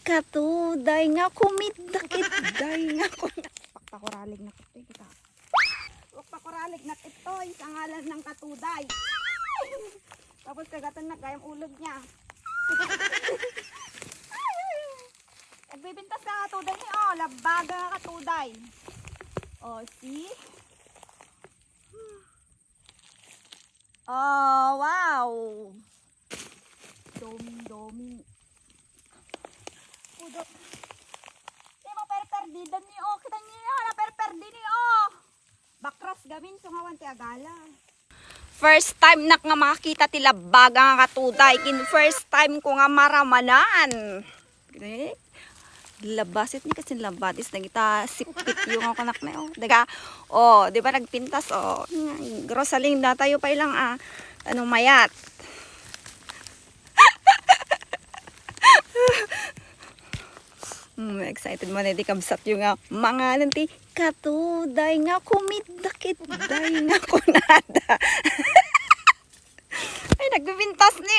katuday nga kumidakit-day nga pakpakuralig na kitoy kita. Pakpakuralig na kitoy sa ngalan ng katuday. Tapos kagatan na kayang ulog niya. Nagbibintas ka katuday ni labaga nga katuday. See? Wow! Doming. Udot. Di mo perperdidan ni kita niya na perperdi ni Bakras gamin sungawan ti agala. First time nak nga makita ti labaga nga katuday. First time ko nga maramanan. Labasit ni kasi labatis na kita sipit yung ako anak na daga di ba nagpintas grosaling na tayo pa ilang mayat. Excited mo na di kabsat yung mga nanti katuday nga kumidakit-day nga kunada. Ay nagbibintas ni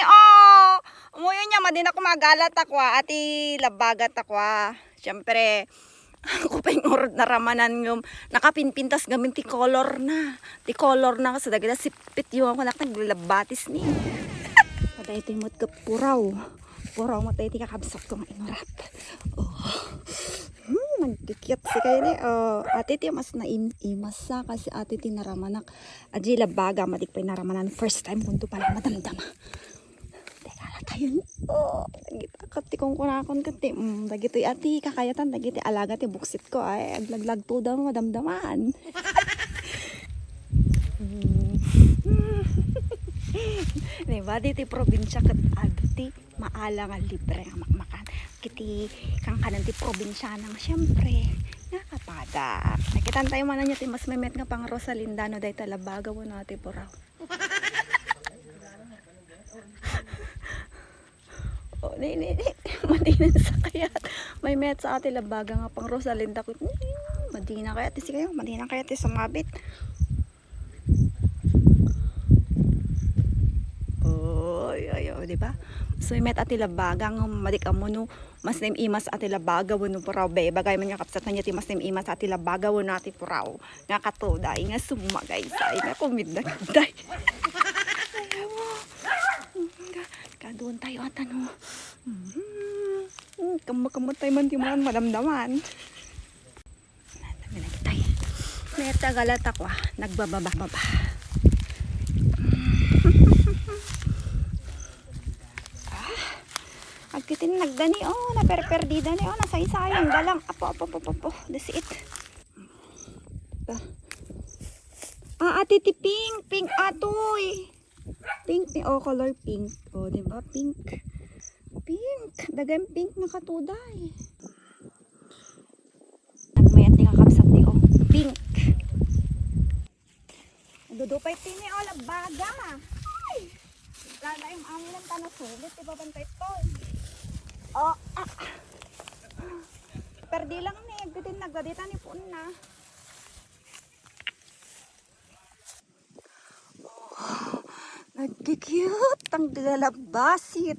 umuyo niya madin ako magalat ako ati labagat ako syempre ako pa yung orod na ramanan yung nakapinpintas gamin ti color na kasi dagita sipit yung ako naglabatis ni paday ito yung puraw matay ti kakabsat ko nga inurat nagkikyat si kayo ni ati ti mas naimas sa kasi ati ti naramanak aji labaga matikpay naramanan first time kunto pala madamdama ayun dagiti kati kong kunakon kati dagiti ati kakayatan dagiti alaga ti buksit ko ay aglaglag to daw madamdaman. Diba diti probinsya kat adti maala nga libre nga makmakan kiti kang kanan ti probinsya nang syempre nakapada nakitan tayo man niya ti mas memet nga pang Rosalinda no day talabaga wo nati puraw. Madinan sa kayat may met sa ati labaga nga pang Rosalinda ko madina kaya ti si kayo madina kaya ti sumabit diba so may met ati labaga nga madikam mo no mas naimas ati labaga wano puraw be bagay man nga kapsat na niya ti mas naimas ati labaga wano ati puraw nga katuday nga sumagay sa nga kumidagday. Kadoon tayo at kamakamatay man yung mga madamdaman. Dami na kita may tagalat ako nagbababa. Agkitin nagdani naperperdida ni nasaysayang galang apo that's it. Ati ti pink atoy. Pink ni color pink. Diba? Pink. Dagang pink na katuday. Nagmayat ni kakapsat ni pink. Dudupay tini labaga. Ay! Lala yung amin ang tanasulit. Ibabantay to. Perdi lang ni. Gudin naggadita ni Pun na. Nagkikute ang galabasit.